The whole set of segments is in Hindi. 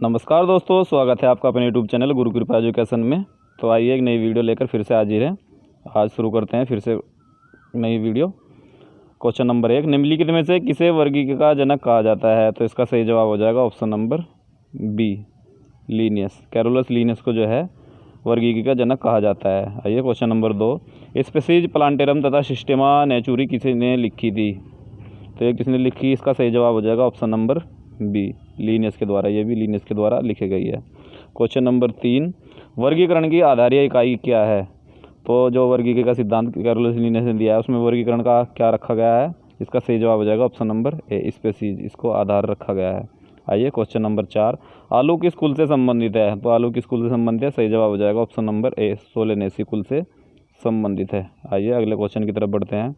नमस्कार दोस्तों, स्वागत है आपका अपने यूट्यूब चैनल गुरु कृपा एजुकेशन में। तो आइए एक नई वीडियो लेकर फिर से हाजिर हैं। आज शुरू करते हैं फिर से नई वीडियो। क्वेश्चन नंबर 1, निम्नलिखित में से किसे वर्गीक का जनक कहा जाता है? तो इसका सही जवाब हो जाएगा option number B, Linnaeus. Carolus Linnaeus को जो है वर्गीक का जनक कहा जाता है। आइए क्वेश्चन नंबर 2, स्पीसीज प्लांटेरम तथा सिस्टेमा नेचुरी किसने लिखी थी? तो ये किसने लिखी? इसका सही जवाब हो जाएगा ऑप्शन नंबर बी, लीनियस के द्वारा। ये भी लीनियस के द्वारा लिखी गई है। क्वेश्चन नंबर 3, वर्गीकरण की आधारीय इकाई क्या है? तो जो वर्गीकरण का सिद्धांत कैरोलस लीनियस ने दिया है उसमें वर्गीकरण का क्या रखा गया है? इसका सही जवाब हो जाएगा ऑप्शन नंबर ए, स्पीसीज। इसको आधार रखा गया है। आइए क्वेश्चन नंबर 4, आलू किस कुल से संबंधित है? तो आलू किस कुल से संबंधित है? सही जवाब हो जाएगा ऑप्शन नंबर ए, सोलेनेसी कुल से संबंधित है। आइए अगले क्वेश्चन की तरफ बढ़ते हैं।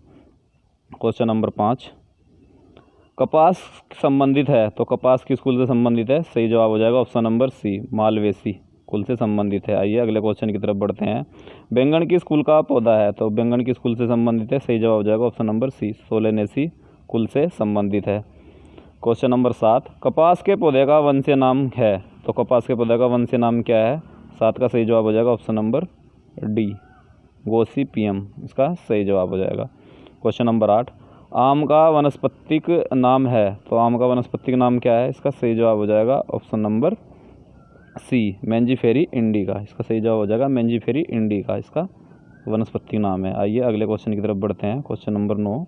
क्वेश्चन नंबर 5, कपास संबंधित है तो कपास किस कुल से संबंधित है? सही जवाब हो जाएगा ऑप्शन नंबर सी, मालवेसी कुल से संबंधित है। आइए अगले क्वेश्चन की तरफ बढ़ते हैं। बैंगन किस कुल का पौधा है? तो बैंगन किस कुल से संबंधित है? सही जवाब हो जाएगा ऑप्शन नंबर सी, सोलेनेसी कुल से संबंधित है। क्वेश्चन नंबर 7, कपास के पौधे का वंशीय नाम है? तो कपास के पौधे का वंशीय नाम क्या है? 7 का सही जवाब हो जाएगा ऑप्शन नंबर डी, गोसिपियम। इसका सही जवाब हो जाएगा। क्वेश्चन नंबर 8, आम का वनस्पतिक नाम है? तो आम का वनस्पतिक नाम क्या है? इसका सही जवाब हो जाएगा ऑप्शन नंबर सी, मैंजीफेरी इंडिका। इसका सही जवाब हो जाएगा मैंजीफेरी इंडिका, इसका वनस्पतिक नाम है। आइए अगले क्वेश्चन की तरफ बढ़ते हैं। क्वेश्चन नंबर 9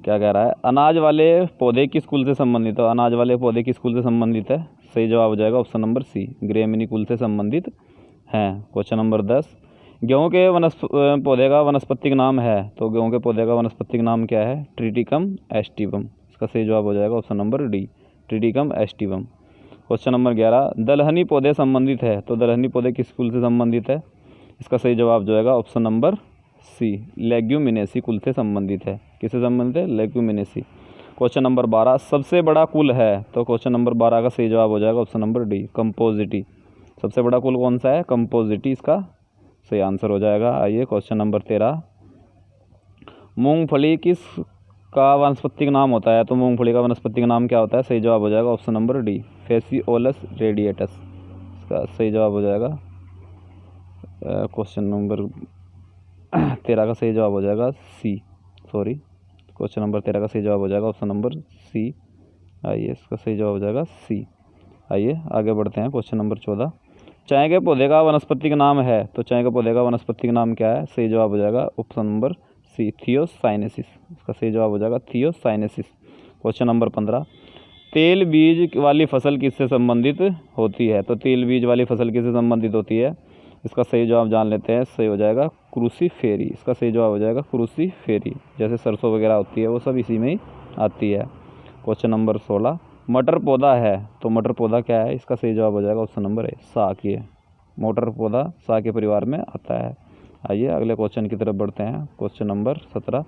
क्या कह रहा है? अनाज वाले पौधे किस कुल से संबंधित है? अनाज वाले पौधे किस कुल से संबंधित है? सही जवाब हो जाएगा ऑप्शन नंबर सी, ग्रेमिनी कुल से संबंधित हैं। क्वेश्चन नंबर 10, गेहूं के पौधे का वनस्पतिक नाम है? तो गेहूं के पौधे का वनस्पतिक नाम क्या है? Triticum aestivum. इसका सही जवाब हो जाएगा option number D, Triticum aestivum. Question number 11, दलहनी पौधे संबंधित है? तो दलहनी पौधे किस कुल से संबंधित है? इसका सही जवाब जो है ऑप्शन नंबर सी, लेग्यूमिनेसी कुल से संबंधित है। किससे संबंधित है? लेग्यूमिनेसी। क्वेश्चन नंबर 12, सबसे बड़ा कुल है? तो क्वेश्चन नंबर 12 का सही जवाब हो जाएगा ऑप्शन नंबर डी, कंपोजिटी। सबसे बड़ा कुल कौन सा है? कंपोजिटी, इसका सही आंसर हो जाएगा। आइए क्वेश्चन नंबर 13, मूंगफली किस का वनस्पतिक नाम होता है? तो मूंगफली का वनस्पतिक नाम क्या होता है? सही जवाब हो जाएगा ऑप्शन नंबर डी, फेसिओलस रेडिएटस। इसका सही जवाब हो जाएगा क्वेश्चन नंबर 13 का सही जवाब हो जाएगा सी, सॉरी, क्वेश्चन नंबर 13 का सही जवाब हो जाएगा ऑप्शन नंबर सी। आइए इसका सही जवाब हो जाएगा सी। आइए आगे बढ़ते हैं। क्वेश्चन नंबर 14, चाय के पौधे का वनस्पतिक नाम है? तो चाय के पौधे का वनस्पतिक नाम क्या है? सही जवाब हो जाएगा ऑप्शन नंबर सी, थियोसाइनेसिस। इसका सही जवाब हो जाएगा थियोसाइनेसिस। क्वेश्चन नंबर 15, तेल बीज वाली फसल किससे संबंधित होती है? तो तेल बीज वाली फसल किससे संबंधित होती है? इसका सही जवाब जान लेते हैं। सही हो जाएगा क्रूसीफेरी। इसका सही जवाब हो जाएगा क्रूसीफेरी। जैसे सरसों वगैरह होती है वो सब इसी में ही आती है। क्वेश्चन नंबर 16, मटर पौधा है? तो मटर पौधा क्या है? इसका सही जवाब हो जाएगा ऑप्शन नंबर ए, साकीय। मटर पौधा साकीय परिवार में आता है। आइए अगले क्वेश्चन की तरफ बढ़ते हैं। क्वेश्चन नंबर 17,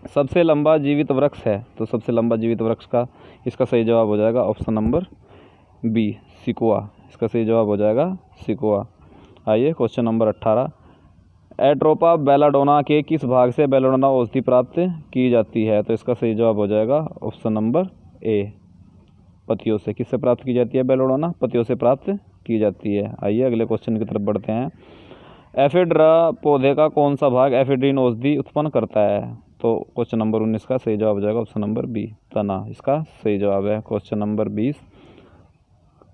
सबसे लंबा जीवित वृक्ष है? तो सबसे लंबा जीवित वृक्ष का इसका सही जवाब हो जाएगा ऑप्शन नंबर बी, सिकुआ। इसका सही जवाब हो जाएगा सिकुआ। आइए क्वेश्चन नंबर 18, एट्रोपा बेलाडोना के किस भाग से बेलाडोना औषधि प्राप्त की जाती है? तो इसका सही जवाब हो जाएगा ऑप्शन नंबर ए, पतियों से। किससे प्राप्त की जाती है बेलाडोना? पतियों से प्राप्त की जाती है। आइए अगले क्वेश्चन की तरफ बढ़ते हैं। एफिड्रा पौधे का कौन सा भाग एफिड्रीन औषधि उत्पन्न करता है? तो क्वेश्चन नंबर 19 का सही जवाब हो जाएगा ऑप्शन नंबर बी, तना। इसका सही जवाब है। क्वेश्चन नंबर 20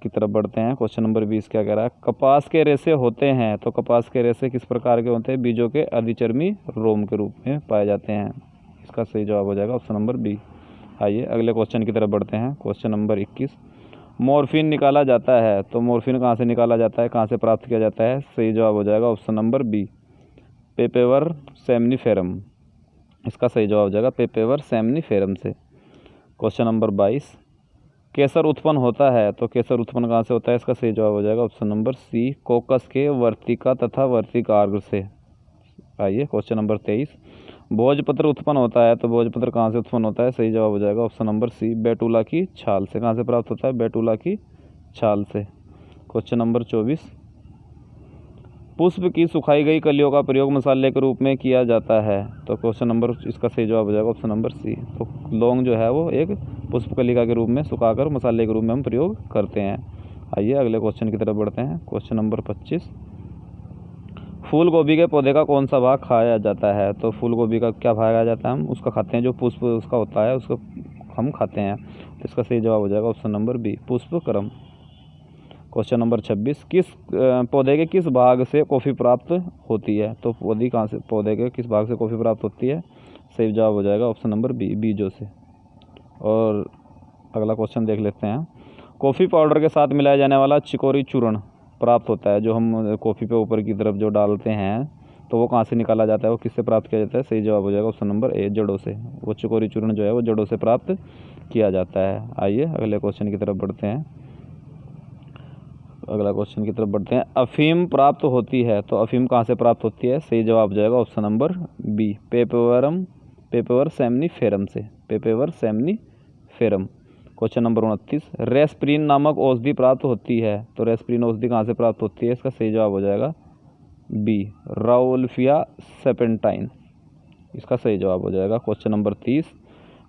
की तरफ बढ़ते हैं। क्वेश्चन नंबर 20 क्या कह रहा है? कपास के रेशे होते हैं? तो कपास के रेशे किस प्रकार के होते हैं? बीजों के अधिचर्मी रोम के रूप में पाए जाते हैं। इसका सही जवाब हो जाएगा ऑप्शन नंबर बी। आइए अगले क्वेश्चन की तरफ बढ़ते हैं। क्वेश्चन नंबर 21, मॉर्फिन निकाला जाता है? तो मॉर्फिन कहाँ से निकाला जाता है, कहाँ से प्राप्त किया जाता है? सही जवाब हो जाएगा ऑप्शन नंबर बी, पेपेवर सेमनीफेरम। इसका सही जवाब हो जाएगा पेपेवर सेमनीफेरम से। क्वेश्चन नंबर 22, केसर उत्पन्न होता है? तो केसर उत्पन्न कहाँ से होता है? इसका सही जवाब हो जाएगा ऑप्शन नंबर सी, कोकस के वर्तिका तथा वर्तिकाग्र से। आइए क्वेश्चन नंबर 23, भोजपत्र उत्पन्न होता है? तो भोजपत्र कहाँ से उत्पन्न होता है? सही जवाब हो जाएगा ऑप्शन नंबर सी, बैटुला की छाल से। कहाँ से प्राप्त होता है? बैटुला की छाल से। क्वेश्चन नंबर 24, पुष्प की सुखाई गई कलियों का प्रयोग मसाले के रूप में किया जाता है। तो क्वेश्चन नंबर, इसका सही जवाब हो जाएगा ऑप्शन नंबर सी। तो लौंग जो है वो एक पुष्प कलिका के रूप में सुखाकर मसाले के रूप में हम प्रयोग करते हैं। आइए अगले क्वेश्चन की तरफ बढ़ते हैं। क्वेश्चन नंबर 25, फूल गोभी के पौधे का कौन सा भाग खाया जाता है? तो फूल गोभी का क्या भाग आ जाता है? हम उसका खाते हैं, जो पुष्प उसका होता है उसको हम खाते हैं। तो इसका सही जवाब हो जाएगा ऑप्शन नंबर बी, पुष्पक्रम। क्वेश्चन नंबर 26, पौधे के किस भाग से कॉफ़ी प्राप्त होती है? तो पौधे के किस भाग से कॉफ़ी प्राप्त होती है? सही जवाब हो जाएगा ऑप्शन नंबर बी, बीजों से। और अगला क्वेश्चन देख लेते हैं। कॉफ़ी पाउडर के साथ मिलाया जाने वाला चिकोरी चूर्ण प्राप्त होता है, जो हम कॉफ़ी पे ऊपर की तरफ जो डालते हैं, तो वो कहाँ से निकाला जाता है, वो किससे प्राप्त किया जाता है? सही जवाब हो जाएगा ऑप्शन नंबर ए, जड़ों से। वो चिकोरी चूर्ण जो है वो जड़ों से प्राप्त किया जाता है। आइए अगले क्वेश्चन की तरफ बढ़ते हैं। अफीम प्राप्त होती है, तो अफीम कहाँ से प्राप्त होती है? सही जवाब हो जाएगा ऑप्शन नंबर बी, पेपेवर सेमनीफेरम से, पेपेवर सेमनीफेरम। क्वेश्चन नंबर 29, रेस्प्रीन नामक औषधि प्राप्त होती है, तो रेस्प्रीन औषधि कहाँ से प्राप्त होती है? इसका सही जवाब हो जाएगा बी, राउल्फिया सेपेंटाइन, इसका सही जवाब हो जाएगा। क्वेश्चन नंबर 30,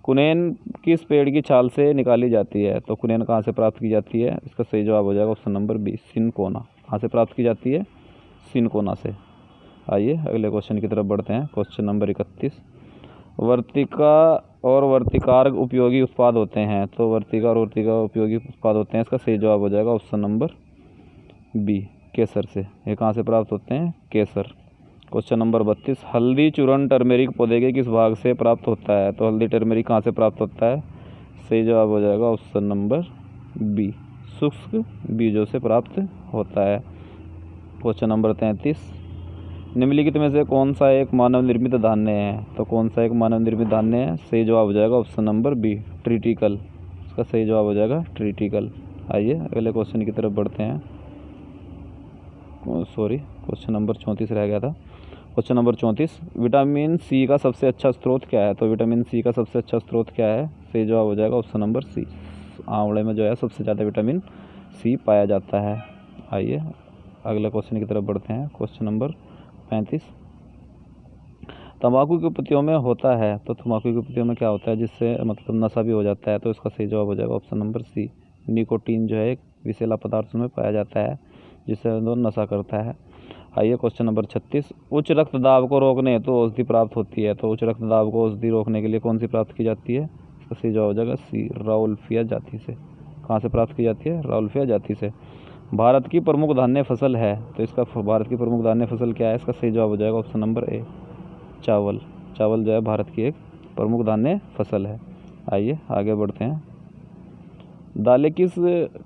कुनेन किस पेड़ की छाल से निकाली जाती है? तो कुनेन कहाँ से प्राप्त की जाती है? इसका सही जवाब हो जाएगा ऑप्शन नंबर बी, सिनकोना। कहाँ से प्राप्त की जाती है? सिनकोना से। आइए अगले क्वेश्चन की तरफ बढ़ते हैं। क्वेश्चन नंबर 31, वर्तिका और वर्तिकारक उपयोगी उत्पाद होते हैं, तो वर्तिका और वर्तिका उपयोगी उत्पाद होते हैं, इसका सही जवाब हो जाएगा ऑप्शन नंबर बी, केसर से। ये कहाँ से प्राप्त होते हैं? केसर। क्वेश्चन नंबर 32, हल्दी चूर्ण टर्मेरिक पौधे के किस भाग से प्राप्त होता है? तो हल्दी टर्मेरिक कहाँ से प्राप्त होता है? सही जवाब हो जाएगा ऑप्शन नंबर बी, शुष्क बीजों से प्राप्त होता है। क्वेश्चन नंबर 33, निम्नलिखित में से कौन सा एक मानव निर्मित धान्य है? तो कौन सा एक मानव निर्मित धान्य है? सही जवाब हो जाएगा ऑप्शन नंबर बी, ट्रिटिकल। इसका सही जवाब हो जाएगा ट्रिटिकल। आइए अगले क्वेश्चन की तरफ बढ़ते हैं। क्वेश्चन नंबर 34 रह गया था। क्वेश्चन नंबर 34, विटामिन सी का सबसे अच्छा स्रोत क्या है? तो विटामिन सी का सबसे अच्छा स्रोत क्या है? सही जवाब हो जाएगा ऑप्शन नंबर सी, आंवले में जो है सबसे ज़्यादा विटामिन सी पाया जाता है। आइए अगले क्वेश्चन की तरफ बढ़ते हैं। क्वेश्चन नंबर 35, तंबाकू की पत्तियों में होता है, तो तंबाकू की पत्तियों में क्या होता है जिससे मतलब नशा भी हो जाता है? तो इसका सही जवाब हो जाएगा ऑप्शन नंबर सी, निकोटीन जो है एक विषैला पदार्थ में पाया जाता है, जिससे वो नशा करता है। आइए क्वेश्चन नंबर 36, उच्च रक्तदाब को रोकने हेतु औषधि प्राप्त होती है, तो उच्च रक्तदाब को औषधि रोकने के लिए कौन सी प्राप्त की जाती है? इसका सही जवाब हो जाएगा सी, राउल्फिया जाति से। कहाँ से प्राप्त की जाती है? राउल्फिया जाति से। भारत की प्रमुख धान्य फसल है, तो इसका भारत की प्रमुख धान्य फसल क्या है? इसका सही जवाब हो जाएगा ऑप्शन नंबर ए, चावल। चावल जो है भारत की एक प्रमुख धान्य फसल है। आइए आगे बढ़ते हैं। दालें किस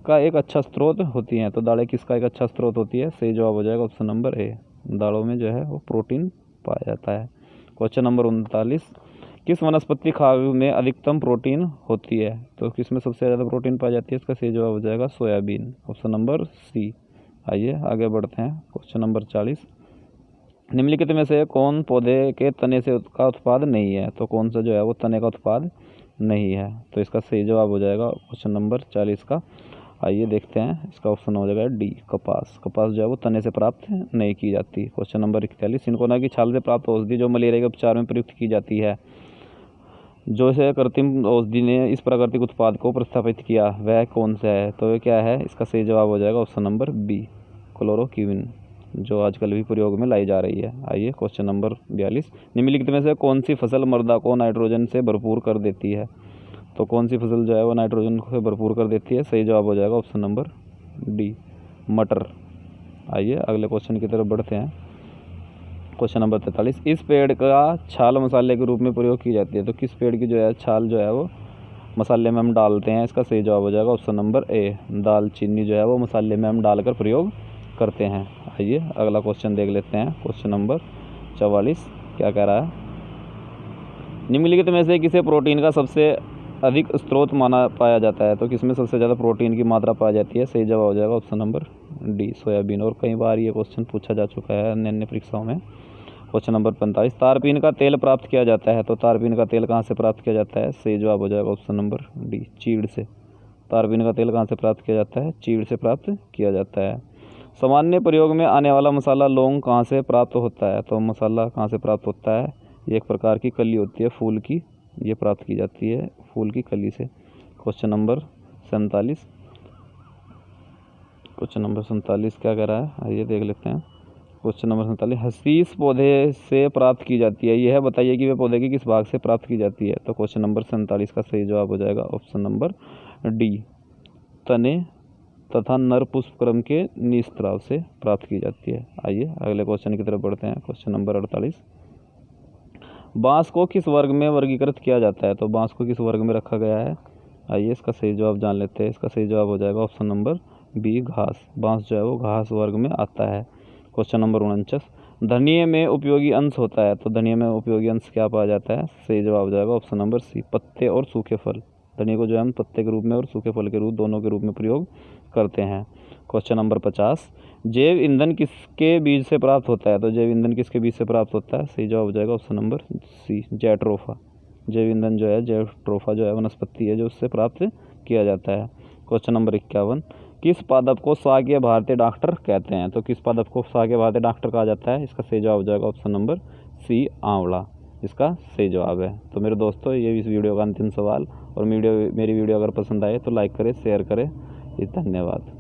का एक अच्छा स्रोत होती हैं? तो दालें किसका एक अच्छा स्रोत होती है? सही जवाब हो जाएगा ऑप्शन नंबर ए, दालों में जो है वो प्रोटीन पाया जाता है। क्वेश्चन नंबर 39, किस वनस्पति खाद्य में अधिकतम प्रोटीन होती है? तो किसमें सबसे ज़्यादा प्रोटीन पाई जाती है? इसका सही जवाब हो जाएगा सोयाबीन, ऑप्शन नंबर सी। आइए आगे बढ़ते हैं। क्वेश्चन नंबर 40, निम्नलिखित में से कौन पौधे के तने से का उत्पाद नहीं है? तो कौन सा जो है वो तने का उत्पाद नहीं है? तो इसका सही जवाब हो जाएगा क्वेश्चन नंबर 40 का। आइए देखते हैं, इसका ऑप्शन हो जाएगा डी, कपास। कपास जो है वो तने से प्राप्त नहीं की जाती। क्वेश्चन नंबर 41, सिनकोना की छाल से प्राप्त औषधि जो मलेरिया के उपचार में प्रयुक्त की जाती है, जो इसे कृत्रिम औषधि ने इस प्राकृतिक उत्पाद को प्रतिस्थापित किया, वह कौन सा है? तो वह क्या है? इसका सही जवाब हो जाएगा ऑप्शन नंबर बी, क्लोरोक्विन, जो आजकल भी प्रयोग में लाई जा रही है। आइए क्वेश्चन नंबर 42, निम्नलिखित में से कौन सी फसल मृदा को नाइट्रोजन से भरपूर कर देती है? तो कौन सी फसल जो है वो नाइट्रोजन से भरपूर कर देती है? सही जवाब हो जाएगा ऑप्शन नंबर डी, मटर। आइए अगले क्वेश्चन की तरफ बढ़ते हैं। क्वेश्चन नंबर 43, इस पेड़ का छाल मसाले के रूप में प्रयोग की जाती है, तो किस पेड़ की जो है छाल जो है वो मसाले में हम डालते हैं? इसका सही जवाब हो जाएगा ऑप्शन नंबर ए, दालचीनी जो है वो मसाले में हम डालकर प्रयोग करते हैं। आइए अगला क्वेश्चन देख लेते हैं। क्वेश्चन नंबर 44 क्या कह रहा है? निम्नलिखित में से किसे प्रोटीन का सबसे अधिक स्रोत माना पाया जाता है? तो किसमें सबसे ज़्यादा प्रोटीन की मात्रा पाई जाती है? सही जवाब हो जाएगा ऑप्शन नंबर डी, सोयाबीन। और कई बार ये क्वेश्चन पूछा जा चुका है अन्य अन्य परीक्षाओं में। क्वेश्चन नंबर 45, तारपीन का तेल प्राप्त किया जाता है, तो तारपीन का तेल कहाँ से प्राप्त किया जाता है? सही जवाब हो जाएगा ऑप्शन नंबर डी, चीड़ से। तारपीन का तेल कहाँ से प्राप्त किया जाता है? चीड़ से प्राप्त किया जाता है। सामान्य प्रयोग में आने वाला मसाला लौंग कहाँ से प्राप्त होता है? तो मसाला कहाँ से प्राप्त होता है? ये एक प्रकार की कली होती है फूल की, ये प्राप्त की जाती है फूल की कली से। क्वेश्चन नंबर 47, क्वेश्चन नंबर 47 क्या कह रहा है, आइए देख लेते हैं। क्वेश्चन नंबर 47, हशीश पौधे से प्राप्त की जाती है, यह बताइए कि वह पौधे के किस भाग से प्राप्त की जाती है? तो क्वेश्चन नंबर 47 का सही जवाब हो जाएगा ऑप्शन नंबर डी, तने तथा नर पुष्पक्रम के निस्त्राव से प्राप्त की जाती है। आइए अगले क्वेश्चन की तरफ बढ़ते हैं। क्वेश्चन नंबर 48, बांस को किस वर्ग में वर्गीकृत किया जाता है? तो बांस को किस वर्ग में रखा गया है? आइए इसका सही जवाब जान लेते हैं। इसका सही जवाब हो जाएगा ऑप्शन नंबर बी, घास। बांस जो है वो घास वर्ग में आता है। क्वेश्चन नंबर 49, धनिये में उपयोगी अंश होता है, तो धनिये में उपयोगी अंश क्या पाया जाता है? सही जवाब हो जाएगा ऑप्शन नंबर सी, पत्ते और सूखे फल। धनिये को जो है हम पत्ते के रूप में और सूखे फल के रूप, दोनों के रूप में प्रयोग करते हैं। क्वेश्चन नंबर 50, जैव ईंधन किसके बीज से प्राप्त होता है? तो जैव ईंधन किसके बीज से प्राप्त होता है? सही जवाब हो जाएगा ऑप्शन नंबर सी, जैट्रोफा। जैव ईंधन जो है जैट्रोफा जो है वनस्पति है जो उससे प्राप्त किया जाता है। क्वेश्चन नंबर 51, किस पादप को शाकीय भारतीय डॉक्टर कहते हैं? तो किस पादप को शाकीय भारतीय डॉक्टर कहा जाता है? इसका सही जवाब हो जाएगा ऑप्शन नंबर सी, आंवला। इसका सही जवाब है। तो मेरे दोस्तों ये इस वीडियो का अंतिम सवाल, और मेरी वीडियो अगर पसंद आए तो लाइक करें, शेयर करें। धन्यवाद।